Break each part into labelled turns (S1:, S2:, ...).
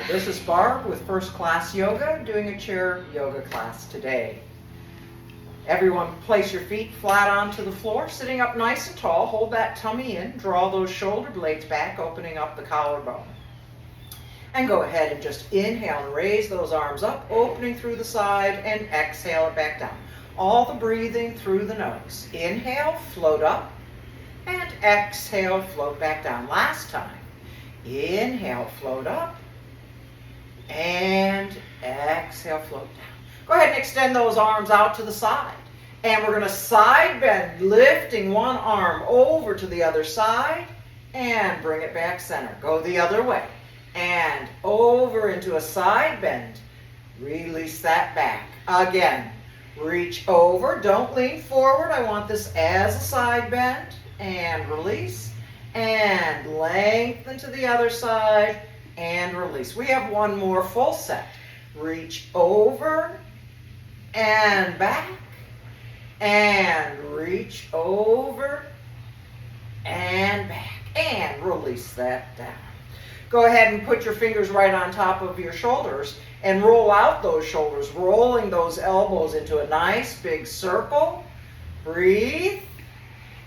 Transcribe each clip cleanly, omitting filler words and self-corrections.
S1: This is Barb with First Class Yoga, doing a chair yoga class today. Everyone place your feet flat onto the floor, sitting up nice and tall. Hold that tummy in, draw those shoulder blades back, opening up the collarbone. And go ahead and just inhale and raise those arms up, opening through the side, and exhale it back down. All the breathing through the nose. Inhale, float up, and exhale, float back down. Last time. Inhale, float up, and exhale, float down. Go ahead and extend those arms out to the side. And we're going to side bend, lifting one arm over to the other side and bring it back center. Go the other way and over into a side bend. Release that back. Again, reach over. Don't lean forward. I want this as a side bend. And release. And lengthen to the other side. And release. We have one more full set. Reach over and back and reach over and back and release that down. Go ahead and put your fingers right on top of your shoulders and roll out those shoulders, rolling those elbows into a nice big circle. Breathe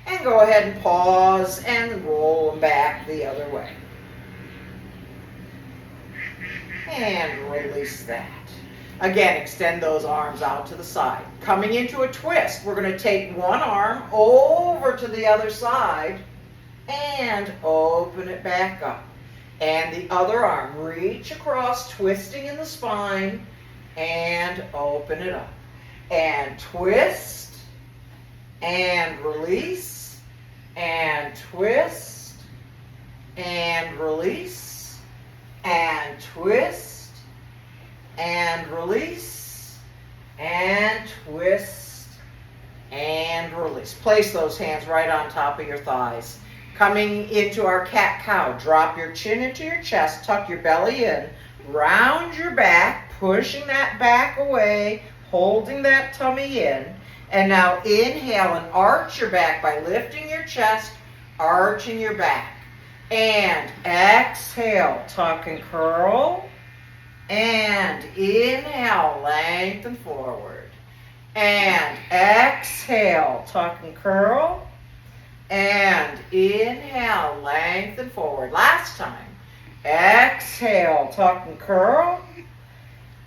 S1: and go ahead and pause and roll them back the other way. And release that. Again, extend those arms out to the side. Coming into a twist, we're going to take one arm over to the other side and open it back up. And the other arm, reach across, twisting in the spine, and open it up. And twist, and release, and twist, and release, and twist, and release, and twist, and release. Place those hands right on top of your thighs. Coming into our cat-cow, drop your chin into your chest, tuck your belly in, round your back, pushing that back away, holding that tummy in, and now inhale and arch your back by lifting your chest, arching your back. And exhale, tuck and curl. And inhale, lengthen forward. And exhale, tuck and curl. And inhale, lengthen forward. Last time. Exhale, tuck and curl.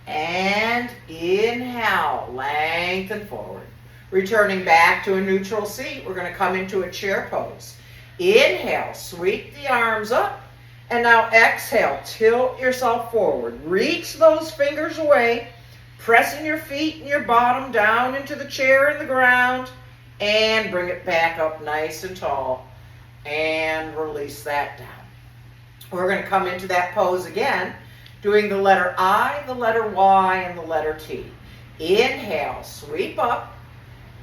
S1: And inhale, lengthen forward. Returning back to a neutral seat, we're going to come into a chair pose. Inhale, sweep the arms up. And now exhale, tilt yourself forward. Reach those fingers away, pressing your feet and your bottom down into the chair and the ground, and bring it back up nice and tall, and release that down. We're going to come into that pose again, doing the letter I, the letter Y, and the letter T. Inhale, sweep up,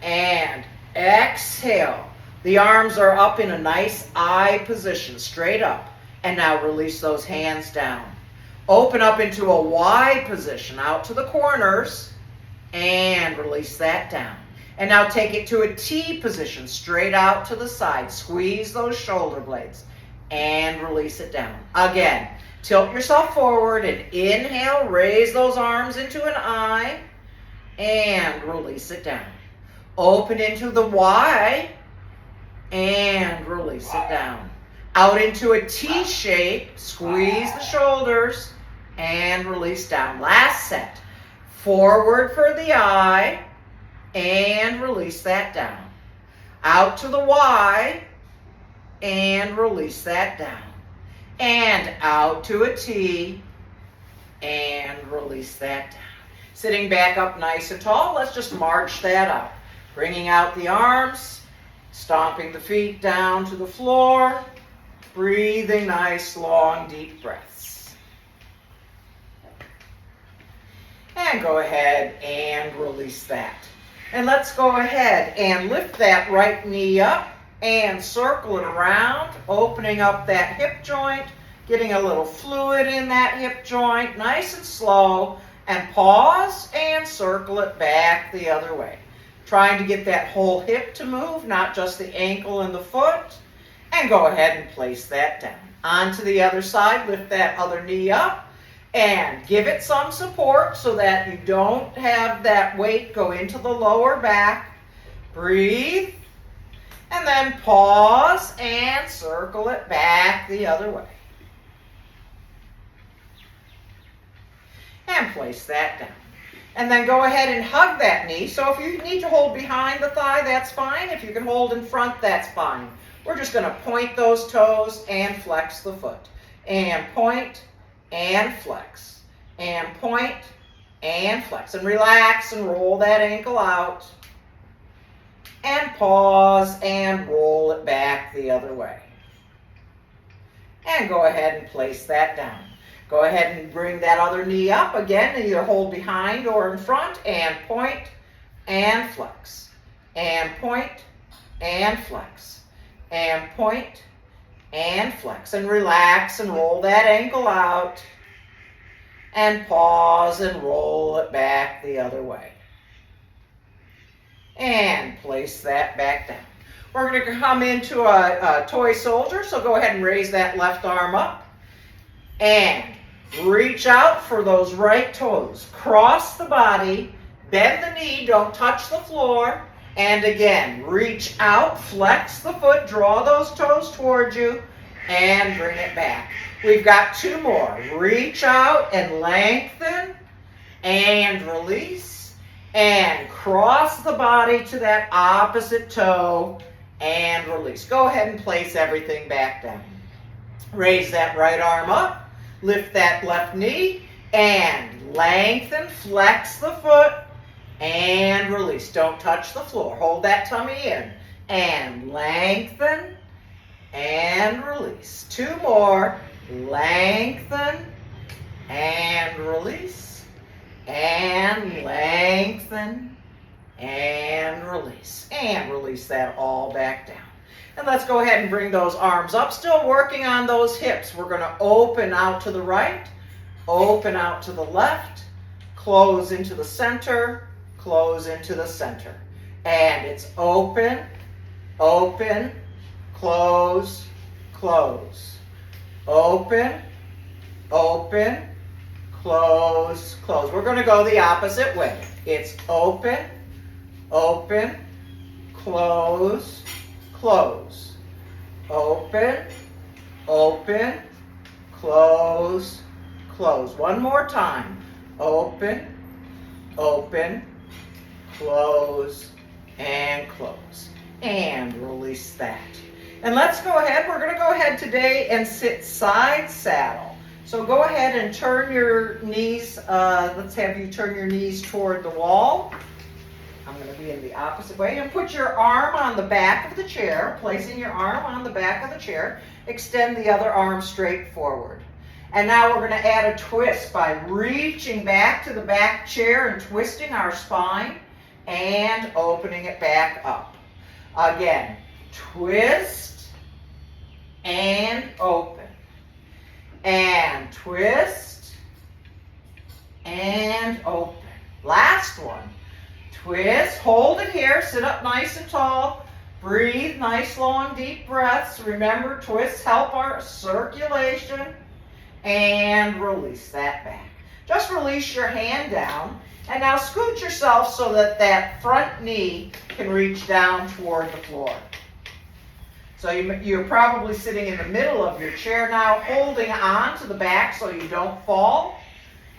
S1: and exhale. The arms are up in a nice I position, straight up. And now release those hands down. Open up into a Y position, out to the corners, and release that down. And now take it to a T position, straight out to the side. Squeeze those shoulder blades, and release it down. Again, tilt yourself forward, and inhale, raise those arms into an I, and release it down. Open into the Y, and release it down. Out into a T shape, squeeze the shoulders, and release down. Last set. Forward for the I, and release that down. Out to the Y, and release that down. And out to a T, and release that down. Sitting back up nice and tall, let's just march that up. Bringing out the arms, stomping the feet down to the floor. Breathing nice, long, deep breaths. And go ahead and release that. And let's go ahead and lift that right knee up and circle it around, opening up that hip joint, getting a little fluid in that hip joint, nice and slow, and pause and circle it back the other way. Trying to get that whole hip to move, not just the ankle and the foot. And go ahead and place that down. Onto the other side, lift that other knee up And give it some support so that you don't have that weight go into the lower back. Breathe. And then pause and circle it back the other way. And place that down. And then go ahead and hug that knee. So if you need to hold behind the thigh, that's fine. If you can hold in front, that's fine. We're just going to point those toes and flex the foot. And point and flex. And point and flex. And relax and roll that ankle out. And pause and roll it back the other way. And go ahead and place that down. Go ahead and bring that other knee up again, either hold behind or in front, and point and flex. And point and flex. And point and flex. And relax and roll that ankle out. And pause and roll it back the other way. And place that back down. We're going to come into a toy soldier, so go ahead and raise that left arm up. And reach out for those right toes. Cross the body, bend the knee, don't touch the floor. And again, reach out, flex the foot, draw those toes towards you, and bring it back. We've got two more. Reach out and lengthen, and release, and cross the body to that opposite toe, and release. Go ahead and place everything back down. Raise that right arm up. Lift that left knee and lengthen, flex the foot, and release. Don't touch the floor. Hold that tummy in. And lengthen and release. Two more. Lengthen and release. And lengthen and release. And release that all back down. And let's go ahead and bring those arms up. Still working on those hips. We're going to open out to the right, open out to the left, close into the center, close into the center. And it's open, open, close, close. Open, open, close, close. We're going to go the opposite way. It's open, open, close, close. Open, open, close, close. One more time. Open, open, close, and close. And release that. And let's go ahead. We're going to go ahead today and sit side saddle. So go ahead and turn your knees. Let's have you turn your knees toward the wall. I'm going to be in the opposite way. And put your arm on the back of the chair, placing your arm on the back of the chair. Extend the other arm straight forward. And now we're going to add a twist by reaching back to the back chair and twisting our spine and opening it back up. Again, twist and open. And twist and open. Last one. Twist, hold it here, sit up nice and tall, breathe nice long deep breaths. Remember, twists help our circulation, and release that back. Just release your hand down, and now scoot yourself so that that front knee can reach down toward the floor. So you're probably sitting in the middle of your chair now, holding on to the back so you don't fall.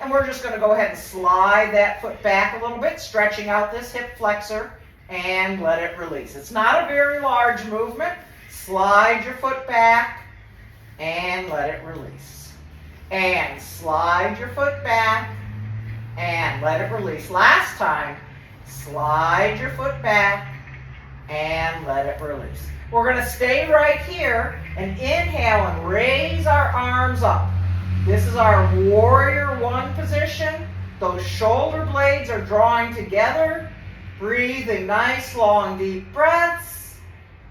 S1: And we're just going to go ahead and slide that foot back a little bit, stretching out this hip flexor, and let it release. It's not a very large movement. Slide your foot back and let it release. And slide your foot back and let it release. Last time, slide your foot back and let it release. We're going to stay right here and inhale and raise our arms up. This is our warrior one position. Those shoulder blades are drawing together. Breathing nice, long, deep breaths.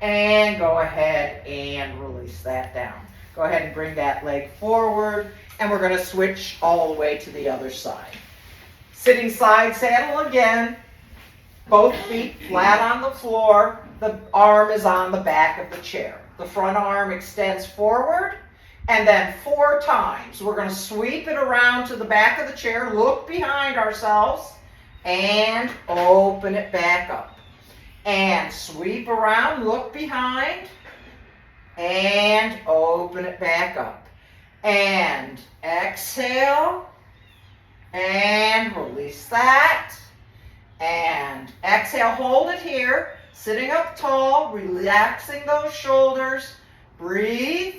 S1: And go ahead and release that down. Go ahead and bring that leg forward. And we're going to switch all the way to the other side. Sitting side saddle again. Both feet flat on the floor. The arm is on the back of the chair. The front arm extends forward. And then 4 times. We're going to sweep it around to the back of the chair, look behind ourselves, and open it back up. And sweep around, look behind, and open it back up. And exhale, and release that. And exhale, hold it here, sitting up tall, relaxing those shoulders. Breathe,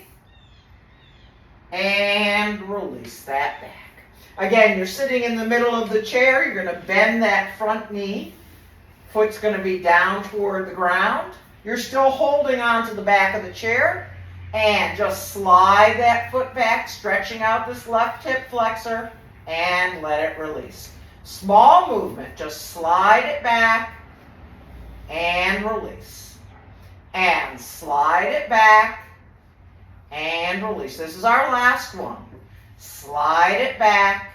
S1: and release that back. Again, you're sitting in the middle of the chair. You're going to bend that front knee. Foot's going to be down toward the ground. You're still holding on to the back of the chair. And just slide that foot back, stretching out this left hip flexor, and let it release. Small movement. Just slide it back and release. And slide it back and release. This is our last one. Slide it back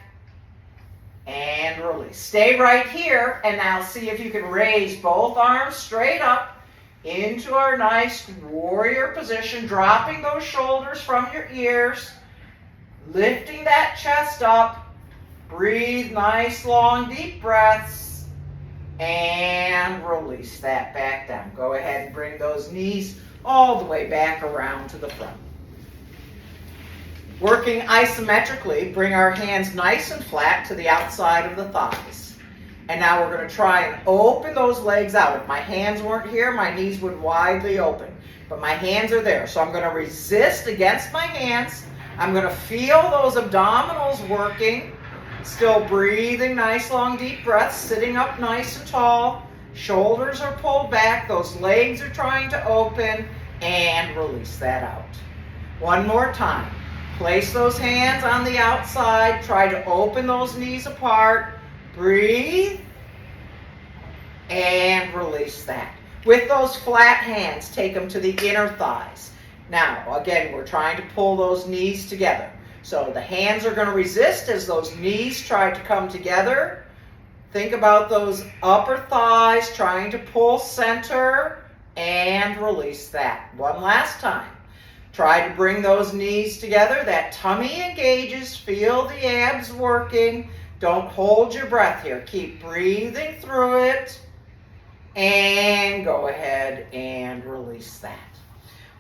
S1: and release. Stay right here, and now see if you can raise both arms straight up into our nice warrior position, dropping those shoulders from your ears, lifting that chest up. Breathe nice, long, deep breaths, and release that back down. Go ahead and bring those knees all the way back around to the front. Working isometrically, bring our hands nice and flat to the outside of the thighs. And now we're going to try and open those legs out. If my hands weren't here, my knees would widely open. But my hands are there. So I'm going to resist against my hands. I'm going to feel those abdominals working. Still breathing nice, long, deep breaths. Sitting up nice and tall. Shoulders are pulled back. Those legs are trying to open. And release that out. One more time. Place those hands on the outside. Try to open those knees apart. Breathe. And release that. With those flat hands, take them to the inner thighs. Now, again, we're trying to pull those knees together. So the hands are going to resist as those knees try to come together. Think about those upper thighs trying to pull center and release that. One last time. Try to bring those knees together. That tummy engages. Feel the abs working. Don't hold your breath here. Keep breathing through it. And go ahead and release that.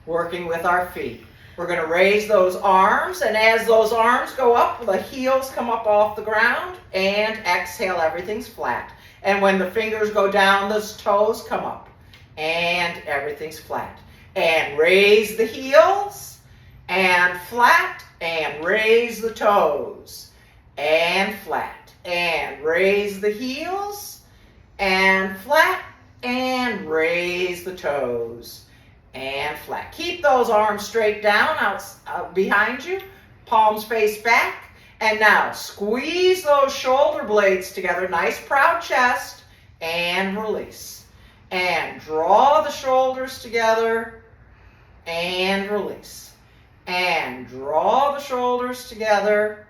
S1: Working with our feet. We're going to raise those arms, and as those arms go up, the heels come up off the ground, and exhale, everything's flat. And when the fingers go down, those toes come up, and everything's flat. And raise the heels, and flat, and raise the toes, and flat. And raise the heels, and flat, and raise the toes. And flat. Keep those arms straight down out behind you. Palms face back. And now squeeze those shoulder blades together. Nice proud chest. And release. And draw the shoulders together. And release. And draw the shoulders together.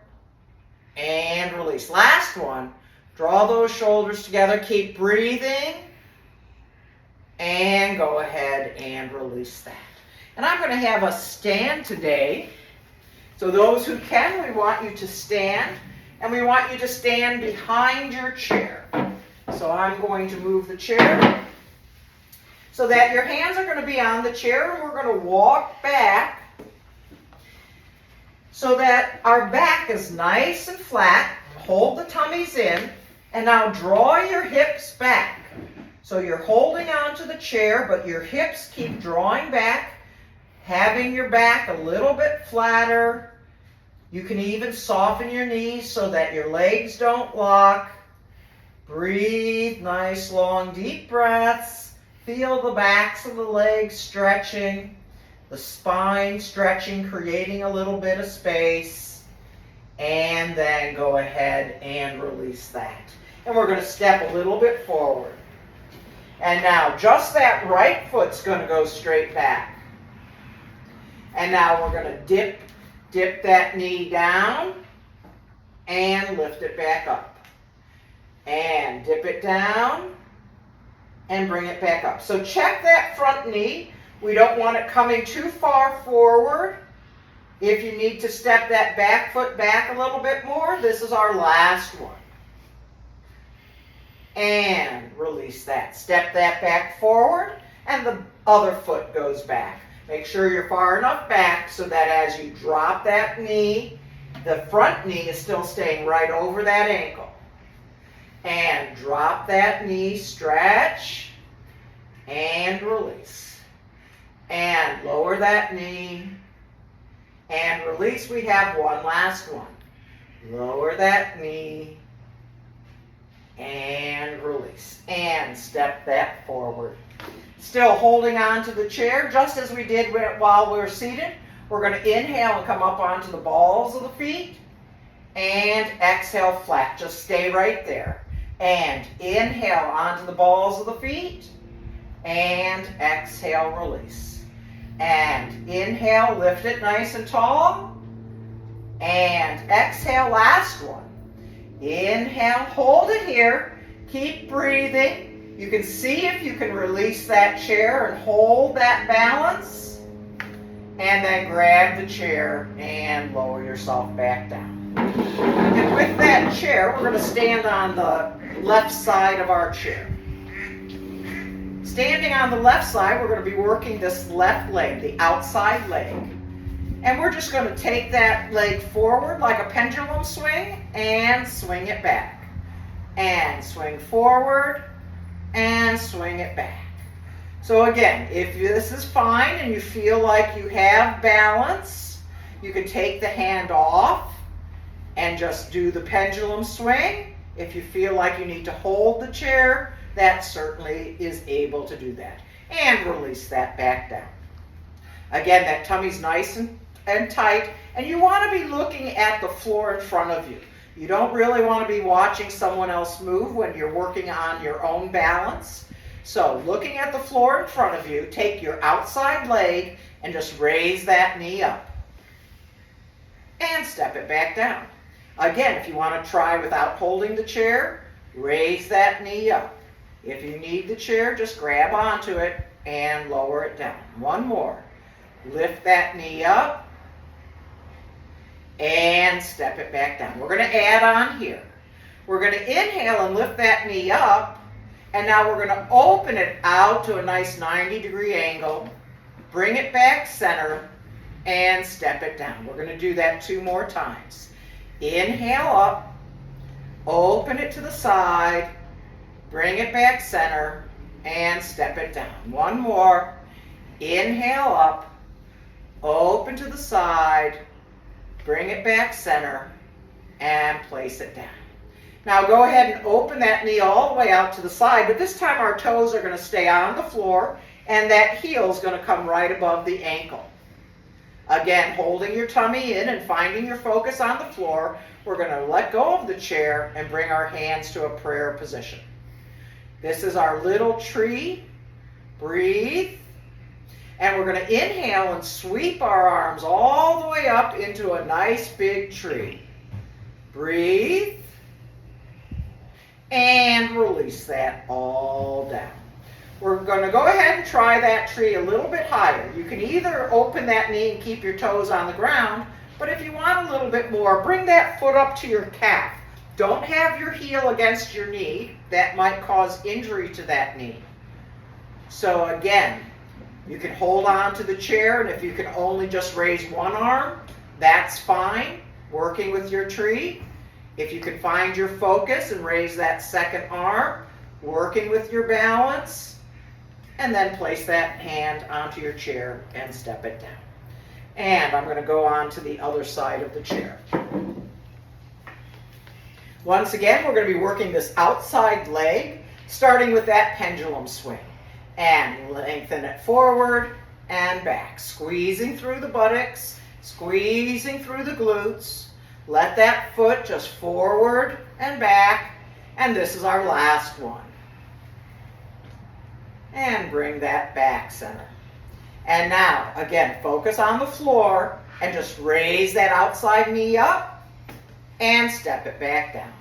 S1: And release. Last one. Draw those shoulders together. Keep breathing. And go ahead and release that. And I'm going to have us stand today. So those who can, we want you to stand. And we want you to stand behind your chair. So I'm going to move the chair so that your hands are going to be on the chair. And we're going to walk back so that our back is nice and flat. Hold the tummies in. And now draw your hips back. So you're holding on to the chair, but your hips keep drawing back, having your back a little bit flatter. You can even soften your knees so that your legs don't lock. Breathe, nice, long, deep breaths. Feel the backs of the legs stretching, the spine stretching, creating a little bit of space. And then go ahead and release that. And we're going to step a little bit forward. And now just that right foot's going to go straight back. And now we're going to dip that knee down and lift it back up. And dip it down and bring it back up. So check that front knee. We don't want it coming too far forward. If you need to step that back foot back a little bit more, this is our last one. And release that. Step that back forward, and the other foot goes back. Make sure you're far enough back so that as you drop that knee, the front knee is still staying right over that ankle. And drop that knee, stretch, and release. And lower that knee, and release. We have one last one. Lower that knee, and release. And step that forward. Still holding on to the chair, just as we did while we were seated. We're going to inhale and come up onto the balls of the feet. And exhale flat. Just stay right there. And inhale onto the balls of the feet. And exhale, release. And inhale, lift it nice and tall. And exhale, last one. Inhale, hold it here. Keep breathing. You can see if you can release that chair and hold that balance. And then grab the chair and lower yourself back down. And with that chair, we're going to stand on the left side of our chair. Standing on the left side, we're going to be working this left leg, the outside leg. And we're just going to take that leg forward like a pendulum swing and swing it back. And swing forward and swing it back. So again, if this is fine and you feel like you have balance, you can take the hand off and just do the pendulum swing. If you feel like you need to hold the chair, that certainly is able to do that. And release that back down. Again, that tummy's nice and tight, and you want to be looking at the floor in front of you. You don't really want to be watching someone else move when you're working on your own balance. So looking at the floor in front of you, take your outside leg and just raise that knee up. And step it back down. Again, if you want to try without holding the chair, raise that knee up. If you need the chair, just grab onto it and lower it down. One more. Lift that knee up and step it back down. We're going to add on here. We're going to inhale and lift that knee up, and now we're going to open it out to a nice 90-degree angle, bring it back center, and step it down. We're going to do that 2 more times. Inhale up, open it to the side, bring it back center, and step it down. One more. Inhale up, open to the side, bring it back center, and place it down. Now go ahead and open that knee all the way out to the side, but this time our toes are going to stay on the floor, and that heel is going to come right above the ankle. Again, holding your tummy in and finding your focus on the floor, we're going to let go of the chair and bring our hands to a prayer position. This is our little tree. Breathe. And we're going to inhale and sweep our arms all the way up into a nice big tree. Breathe. And release that all down. We're going to go ahead and try that tree a little bit higher. You can either open that knee and keep your toes on the ground, but if you want a little bit more, bring that foot up to your calf. Don't have your heel against your knee. That might cause injury to that knee. So again, you can hold on to the chair, and if you can only just raise one arm, that's fine, working with your tree. If you can find your focus and raise that second arm, working with your balance, and then place that hand onto your chair and step it down. And I'm going to go on to the other side of the chair. Once again, we're going to be working this outside leg, starting with that pendulum swing. And lengthen it forward and back, squeezing through the buttocks, squeezing through the glutes. Let that foot just forward and back, and this is our last one. And bring that back center. And now, again, focus on the floor and just raise that outside knee up and step it back down.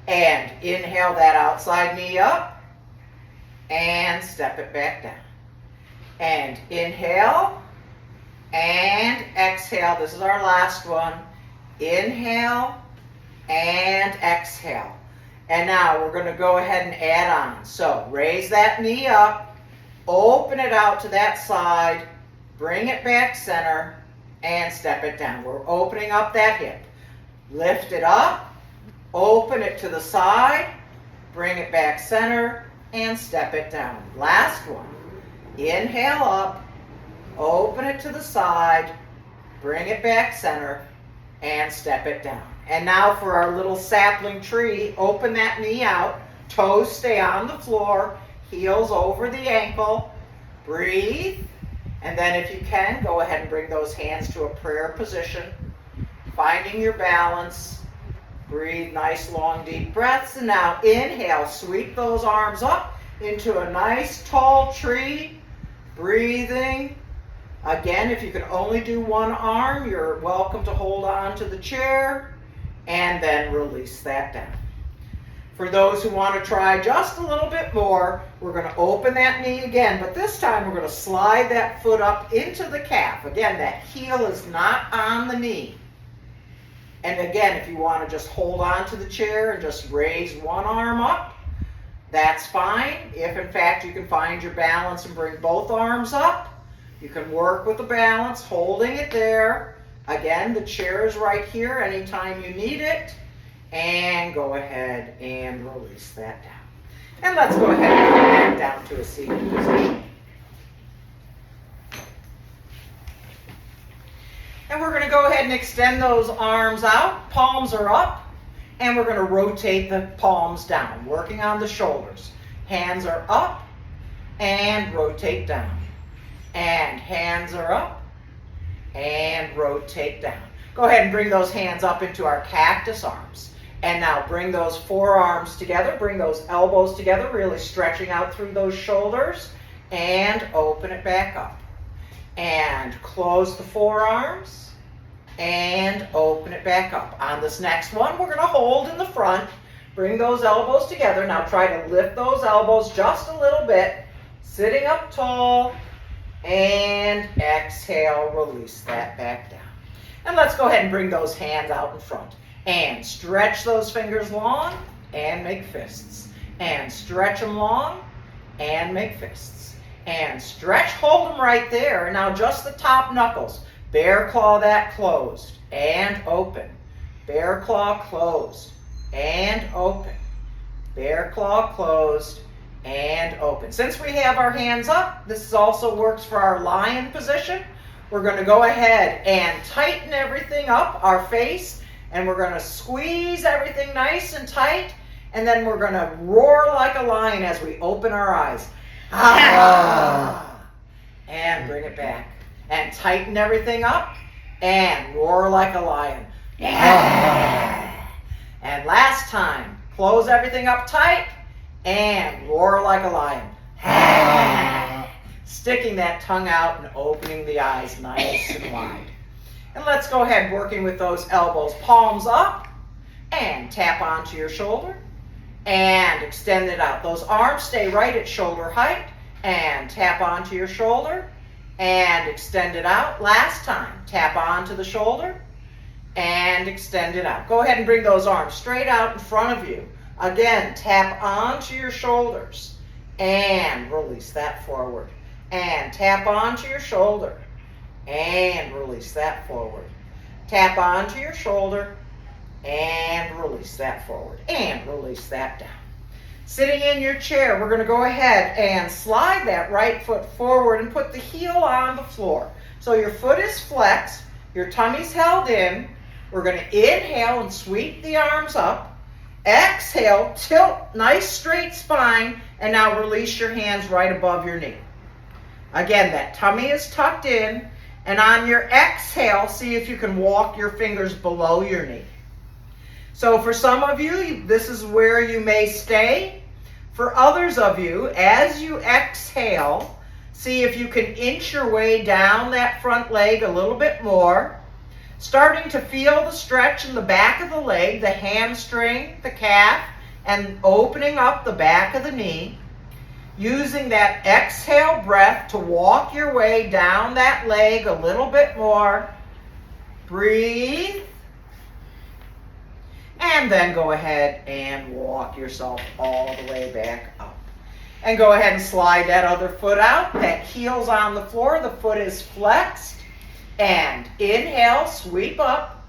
S1: And inhale that outside knee up and step it back down. And inhale and exhale. This is our last one. Inhale and exhale. And now we're going to go ahead and add on. So raise that knee up, open it out to that side, bring it back center, and step it down. We're opening up that hip. Lift it up, open it to the side, bring it back center, and step it down. Last one. Inhale up, open it to the side, bring it back center, and step it down. And now for our little sapling tree, open that knee out, toes stay on the floor, heels over the ankle, breathe, and then if you can, go ahead and bring those hands to a prayer position, finding your balance. Breathe nice long deep breaths, and now inhale, sweep those arms up into a nice tall tree, breathing. Again, if you can only do one arm, you're welcome to hold on to the chair and then release that down. For those who want to try just a little bit more, we're going to open that knee again, but this time we're going to slide that foot up into the calf. Again, that heel is not on the knee. And again, if you want to just hold on to the chair and just raise one arm up, that's fine. If in fact you can find your balance and bring both arms up, you can work with the balance, holding it there. Again, the chair is right here anytime you need it. And go ahead and release that down. And let's go ahead and come back down to a seated position. And we're going to go ahead and extend those arms out. Palms are up. And we're going to rotate the palms down, working on the shoulders. Hands are up and rotate down. And hands are up and rotate down. Go ahead and bring those hands up into our cactus arms. And now bring those forearms together, bring those elbows together, really stretching out through those shoulders, and open it back up. And close the forearms, and open it back up. On this next one, we're going to hold in the front, bring those elbows together. Now try to lift those elbows just a little bit, sitting up tall, and exhale, release that back down. And let's go ahead and bring those hands out in front. And stretch those fingers long and make fists. And stretch them long and make fists. And stretch, hold them right there. And now just the top knuckles. Bear claw that closed and open. Bear claw closed and open. Bear claw closed and open. Since we have our hands up, this also works for our lion position. We're going to go ahead and tighten everything up, our face, and we're going to squeeze everything nice and tight, and then we're going to roar like a lion as we open our eyes. And bring it back. And tighten everything up, and roar like a lion. And last time, close everything up tight, and roar like a lion. Sticking that tongue out and opening the eyes nice and wide. And let's go ahead working with those elbows. Palms up and tap onto your shoulder and extend it out. Those arms stay right at shoulder height and tap onto your shoulder and extend it out. Last time, tap onto the shoulder and extend it out. Go ahead and bring those arms straight out in front of you. Again, tap onto your shoulders and release that forward. And tap onto your shoulder and release that forward. Tap onto your shoulder and release that forward. And release that down. Sitting in your chair, we're going to go ahead and slide that right foot forward and put the heel on the floor. So your foot is flexed, your tummy's held in. We're going to inhale and sweep the arms up. Exhale, tilt, nice straight spine, and now release your hands right above your knee. Again, that tummy is tucked in, and on your exhale, see if you can walk your fingers below your knee. So for some of you, this is where you may stay. For others of you, as you exhale, see if you can inch your way down that front leg a little bit more. Starting to feel the stretch in the back of the leg, the hamstring, the calf, and opening up the back of the knee. Using that exhale breath to walk your way down that leg a little bit more. Breathe. And then go ahead and walk yourself all the way back up. And go ahead and slide that other foot out. That heel's on the floor. The foot is flexed. And inhale, sweep up.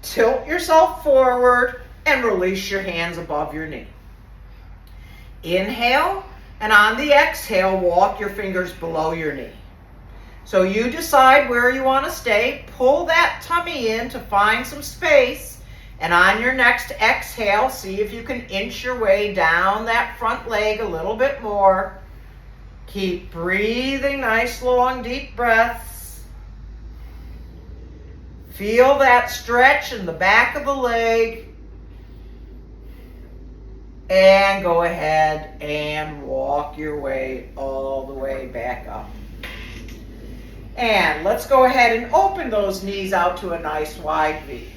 S1: Tilt yourself forward and release your hands above your knee. Inhale, and on the exhale, walk your fingers below your knee. So you decide where you want to stay. Pull that tummy in to find some space. And on your next exhale, see if you can inch your way down that front leg a little bit more. Keep breathing, nice, long, deep breaths. Feel that stretch in the back of the leg. And go ahead and walk your way all the way back up. And let's go ahead and open those knees out to a nice wide V.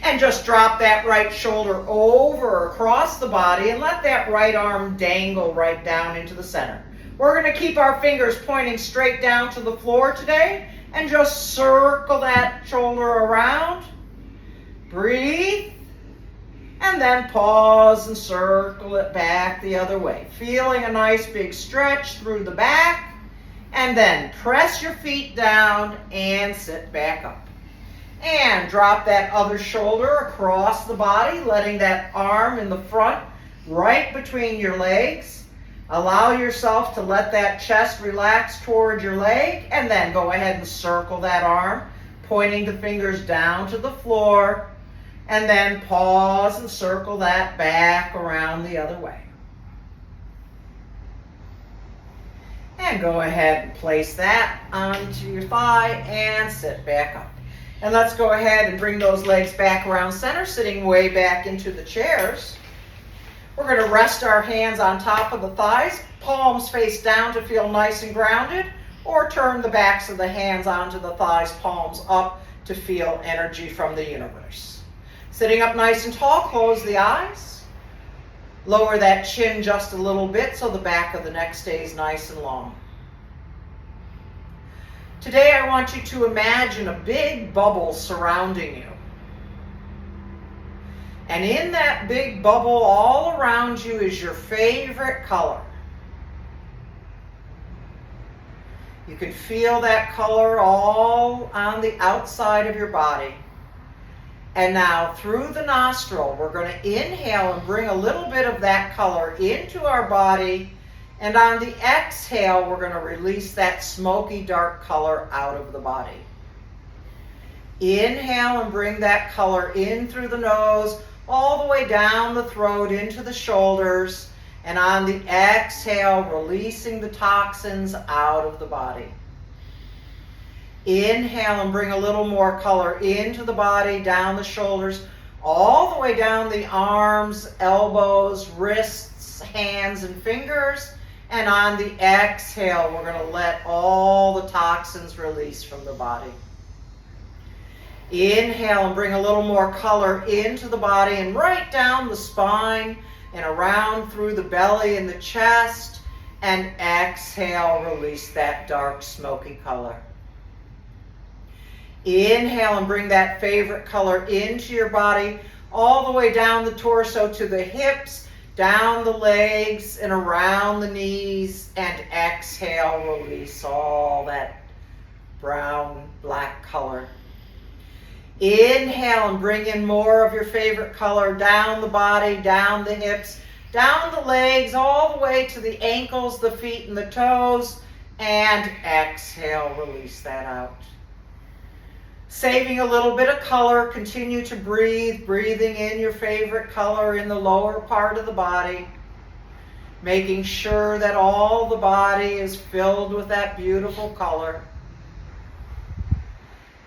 S1: And just drop that right shoulder over across the body and let that right arm dangle right down into the center. We're going to keep our fingers pointing straight down to the floor today and just circle that shoulder around. Breathe. And then pause and circle it back the other way. Feeling a nice big stretch through the back. And then press your feet down and sit back up. And drop that other shoulder across the body, letting that arm in the front right between your legs. Allow yourself to let that chest relax toward your leg. And then go ahead and circle that arm, pointing the fingers down to the floor. And then pause and circle that back around the other way. And go ahead and place that onto your thigh and sit back up. And let's go ahead and bring those legs back around center, sitting way back into the chairs. We're going to rest our hands on top of the thighs, palms face down to feel nice and grounded, or turn the backs of the hands onto the thighs, palms up to feel energy from the universe. Sitting up nice and tall, close the eyes. Lower that chin just a little bit so the back of the neck stays nice and long. Today I want you to imagine a big bubble surrounding you. And in that big bubble all around you is your favorite color. You can feel that color all on the outside of your body. And now through the nostril, we're going to inhale and bring a little bit of that color into our body. And on the exhale, we're going to release that smoky dark color out of the body. Inhale and bring that color in through the nose, all the way down the throat into the shoulders. And on the exhale, releasing the toxins out of the body. Inhale and bring a little more color into the body, down the shoulders, all the way down the arms, elbows, wrists, hands, and fingers. And on the exhale, we're going to let all the toxins release from the body. Inhale and bring a little more color into the body and right down the spine and around through the belly and the chest. And exhale, release that dark smoky color. Inhale and bring that favorite color into your body, all the way down the torso to the hips, down the legs and around the knees. And exhale, release all that brown, black color. Inhale and bring in more of your favorite color down the body, down the hips, down the legs, all the way to the ankles, the feet, and the toes. And exhale, release that out. Saving a little bit of color, continue to breathe, breathing in your favorite color in the lower part of the body, making sure that all the body is filled with that beautiful color.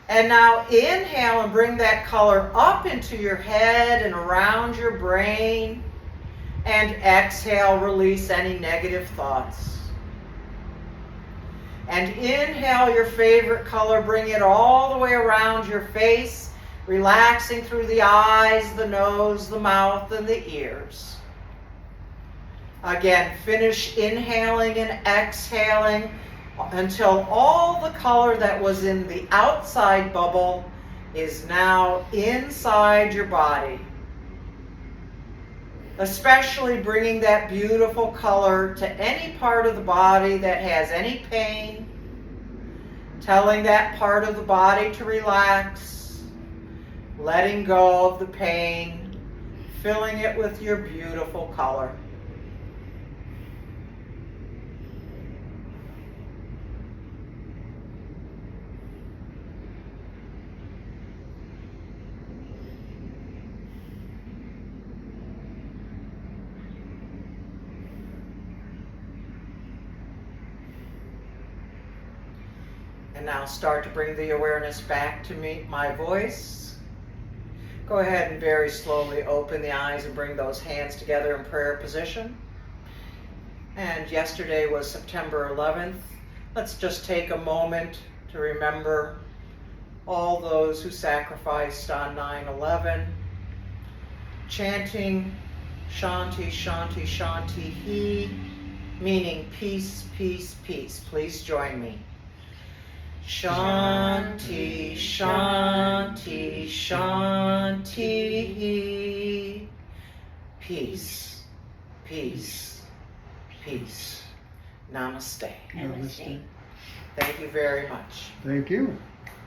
S1: And now inhale and bring that color up into your head and around your brain. And exhale, release any negative thoughts. And inhale your favorite color, bring it all the way around your face, relaxing through the eyes, the nose, the mouth, and the ears. Again, finish inhaling and exhaling until all the color that was in the outside bubble is now inside your body. Especially bringing that beautiful color to any part of the body that has any pain, telling that part of the body to relax, letting go of the pain, filling it with your beautiful color. And now start to bring the awareness back to me, my voice. Go ahead and very slowly open the eyes and bring those hands together in prayer position. And yesterday was September 11th. Let's just take a moment to remember all those who sacrificed on 9/11, chanting Shanti, Shanti, Shanti, He, meaning peace, peace, peace. Please join me. Shanti, Shanti, Shanti. Peace, peace, peace. Namaste.
S2: Namaste.
S1: Thank you very much.
S2: Thank you.